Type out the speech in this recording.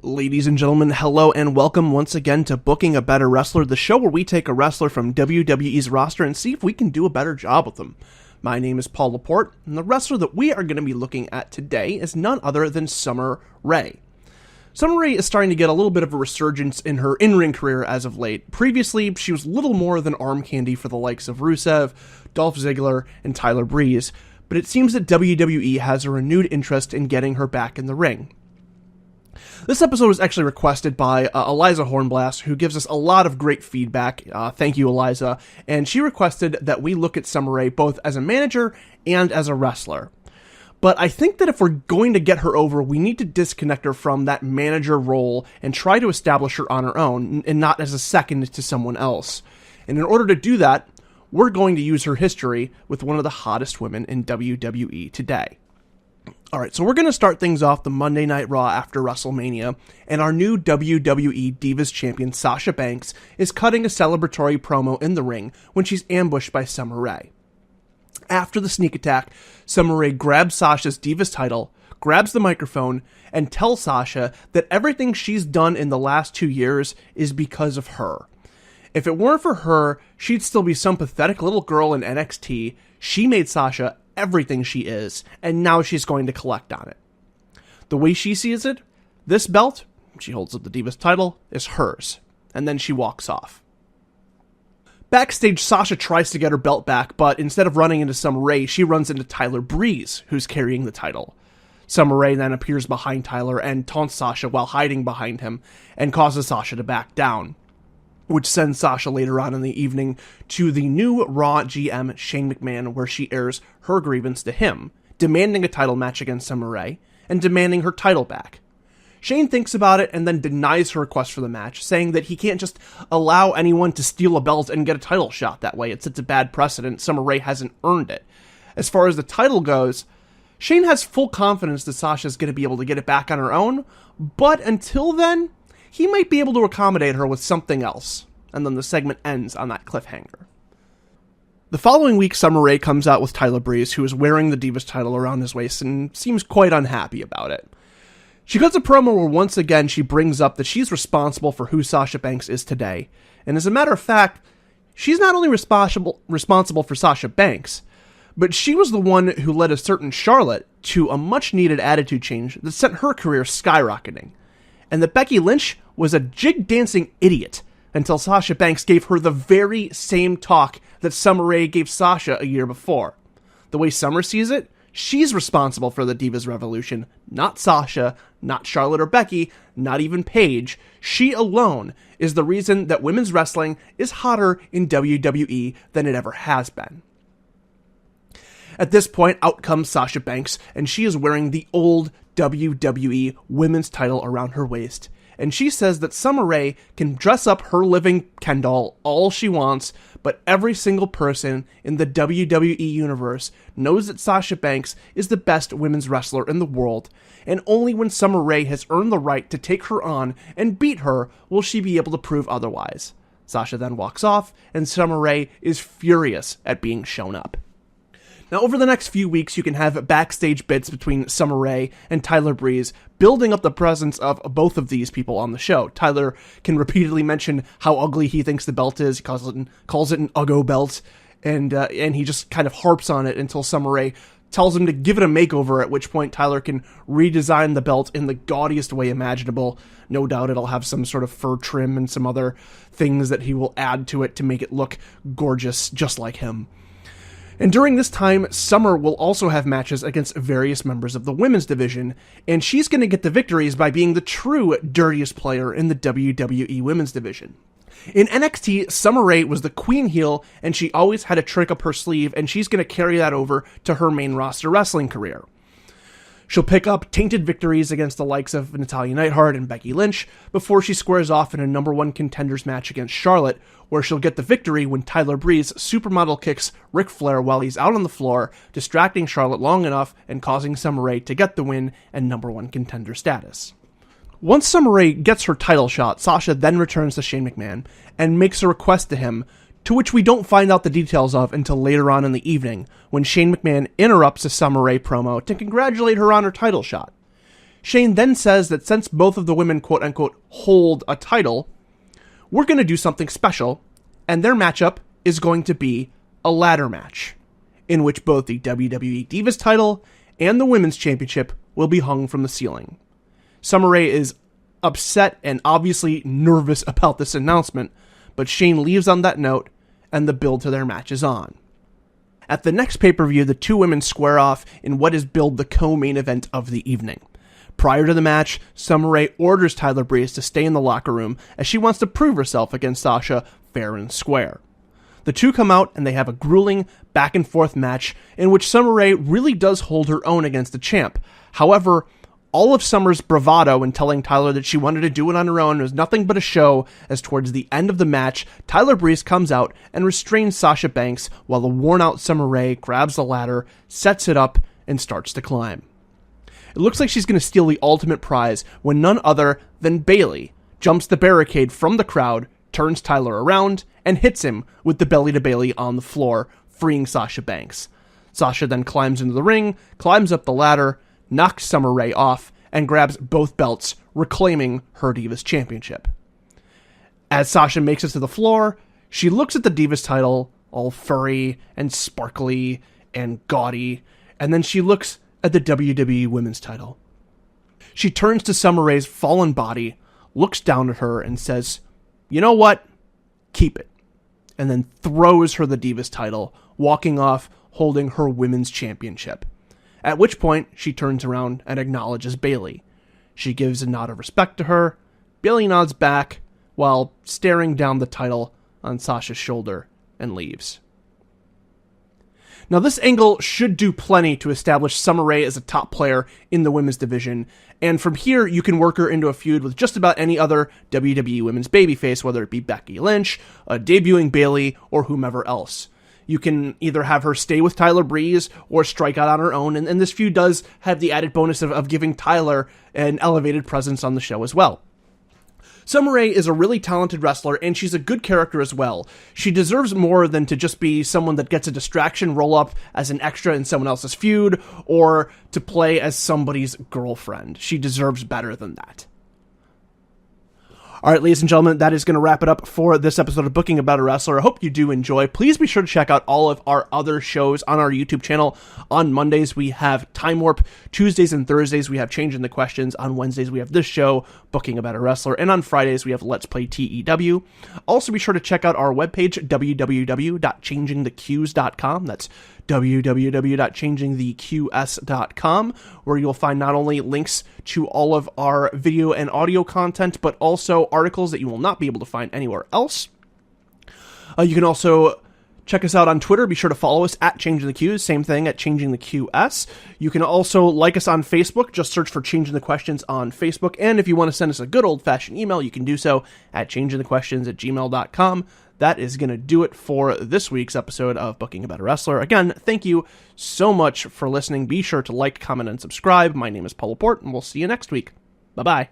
Ladies and gentlemen, hello and welcome once again to Booking a Better Wrestler, the show where we take a wrestler from WWE's roster and see if we can do a better job with them. My name is Paul Laporte, and the wrestler that we are going to be looking at today is none other than Summer Rae. Summer Rae is starting to get a little bit of a resurgence in her in-ring career as of late. Previously, she was little more than arm candy for the likes of Rusev, Dolph Ziggler, and Tyler Breeze, but it seems that WWE has a renewed interest in getting her back in the ring. This episode was actually requested by Eliza Hornblast, who gives us a lot of great feedback. Thank you, Eliza. And she requested that we look at Summer Rae both as a manager and as a wrestler. But I think that if we're going to get her over, we need to disconnect her from that manager role and try to establish her on her own and not as a second to someone else. And in order to do that, we're going to use her history with one of the hottest women in WWE today. Alright, so we're going to start things off the Monday Night Raw after WrestleMania, and our new WWE Divas champion Sasha Banks is cutting a celebratory promo in the ring when she's ambushed by Summer Rae. After the sneak attack, Summer Rae grabs Sasha's Divas title, grabs the microphone, and tells Sasha that everything she's done in the last 2 years is because of her. If it weren't for her, she'd still be some pathetic little girl in NXT. She made Sasha everything she is, and now she's going to collect on it. The way she sees it, this belt, she holds up the Divas title, is hers, and then she walks off. Backstage, Sasha tries to get her belt back, but instead of running into Summer Rae, she runs into Tyler Breeze, who's carrying the title. Summer Rae then appears behind Tyler and taunts Sasha while hiding behind him, and causes Sasha to back down, which sends Sasha later on in the evening to the new Raw GM, Shane McMahon, where she airs her grievance to him, demanding a title match against Summer Rae, and demanding her title back. Shane thinks about it and then denies her request for the match, saying that he can't just allow anyone to steal a belt and get a title shot that way. It sets a bad precedent. Summer Rae hasn't earned it. As far as the title goes, Shane has full confidence that Sasha's going to be able to get it back on her own, but until then, he might be able to accommodate her with something else. And then the segment ends on that cliffhanger. The following week, Summer Rae comes out with Tyler Breeze, who is wearing the Divas title around his waist and seems quite unhappy about it. She cuts a promo where once again she brings up that she's responsible for who Sasha Banks is today. And as a matter of fact, she's not only responsible for Sasha Banks, but she was the one who led a certain Charlotte to a much-needed attitude change that sent her career skyrocketing. And that Becky Lynch was a jig-dancing idiot until Sasha Banks gave her the very same talk that Summer Rae gave Sasha a year before. The way Summer sees it, she's responsible for the Divas revolution, not Sasha, not Charlotte or Becky, not even Paige. She alone is the reason that women's wrestling is hotter in WWE than it ever has been. At this point, out comes Sasha Banks, and she is wearing the old WWE women's title around her waist. And she says that Summer Rae can dress up her living Ken doll all she wants, but every single person in the WWE universe knows that Sasha Banks is the best women's wrestler in the world, and only when Summer Rae has earned the right to take her on and beat her will she be able to prove otherwise. Sasha then walks off, and Summer Rae is furious at being shown up. Now, over the next few weeks, you can have backstage bits between Summer Rae and Tyler Breeze, building up the presence of both of these people on the show. Tyler can repeatedly mention how ugly he thinks the belt is. He calls it an Uggo belt, and he just kind of harps on it until Summer Rae tells him to give it a makeover, at which point Tyler can redesign the belt in the gaudiest way imaginable. No doubt it'll have some sort of fur trim and some other things that he will add to it to make it look gorgeous, just like him. And during this time, Summer will also have matches against various members of the women's division, and she's going to get the victories by being the true dirtiest player in the WWE women's division. In NXT, Summer Rae was the queen heel, and she always had a trick up her sleeve, and she's going to carry that over to her main roster wrestling career. She'll pick up tainted victories against the likes of Natalya Neidhart and Becky Lynch before she squares off in a number one contenders match against Charlotte, where she'll get the victory when Tyler Breeze supermodel kicks Ric Flair while he's out on the floor, distracting Charlotte long enough and causing Summer Rae to get the win and number one contender status. Once Summer Rae gets her title shot, Sasha then returns to Shane McMahon and makes a request to him, to which we don't find out the details of until later on in the evening, when Shane McMahon interrupts a Summer Rae promo to congratulate her on her title shot. Shane then says that since both of the women quote-unquote hold a title, we're going to do something special, and their matchup is going to be a ladder match, in which both the WWE Divas title and the Women's Championship will be hung from the ceiling. Summer Rae is upset and obviously nervous about this announcement, but Shane leaves on that note, and the build to their match is on. At the next pay-per-view, the two women square off in what is billed the co-main event of the evening. Prior to the match, Summer Rae orders Tyler Breeze to stay in the locker room as she wants to prove herself against Sasha fair and square. The two come out and they have a grueling back-and-forth match in which Summer Rae really does hold her own against the champ. However, all of Summer's bravado in telling Tyler that she wanted to do it on her own was nothing but a show, as towards the end of the match, Tyler Breeze comes out and restrains Sasha Banks while the worn-out Summer Rae grabs the ladder, sets it up, and starts to climb. It looks like she's going to steal the ultimate prize when none other than Bayley jumps the barricade from the crowd, turns Tyler around, and hits him with the belly to Bayley on the floor, freeing Sasha Banks. Sasha then climbs into the ring, climbs up the ladder, knocks Summer Rae off, and grabs both belts, reclaiming her Divas Championship. As Sasha makes it to the floor, she looks at the Divas title, all furry and sparkly and gaudy, and then she looks at the WWE Women's title. She turns to Summer Rae's fallen body, looks down at her, and says, "You know what? Keep it." And then throws her the Divas title, walking off holding her Women's Championship. At which point, she turns around and acknowledges Bayley. She gives a nod of respect to her. Bayley nods back while staring down the title on Sasha's shoulder and leaves. Now, this angle should do plenty to establish Summer Rae as a top player in the women's division, and from here, you can work her into a feud with just about any other WWE women's babyface, whether it be Becky Lynch, a debuting Bayley, or whomever else. You can either have her stay with Tyler Breeze or strike out on her own, and this feud does have the added bonus of giving Tyler an elevated presence on the show as well. Summer Rae is a really talented wrestler, and she's a good character as well. She deserves more than to just be someone that gets a distraction roll-up as an extra in someone else's feud, or to play as somebody's girlfriend. She deserves better than that. All right, ladies and gentlemen, that is going to wrap it up for this episode of Booking About a Wrestler. I hope you do enjoy. Please be sure to check out all of our other shows on our YouTube channel. On Mondays, we have Time Warp. Tuesdays and Thursdays, we have Changing the Questions. On Wednesdays, we have this show, Booking About a Wrestler. And on Fridays, we have Let's Play TEW. Also, be sure to check out our webpage, www.changingtheqs.com. That's www.changingtheqs.com, where you'll find not only links to all of our video and audio content, but also articles that you will not be able to find anywhere else. You can also check us out on Twitter. Be sure to follow us at Changing the Qs. Same thing at Changing the QS. You can also like us on Facebook. Just search for Changing the Questions on Facebook. And if you want to send us a good old-fashioned email, you can do so at changingthequestions@gmail.com. That is going to do it for this week's episode of Booking About a Wrestler. Again, thank you so much for listening. Be sure to like, comment, and subscribe. My name is Paul Laporte, and we'll see you next week. Bye-bye.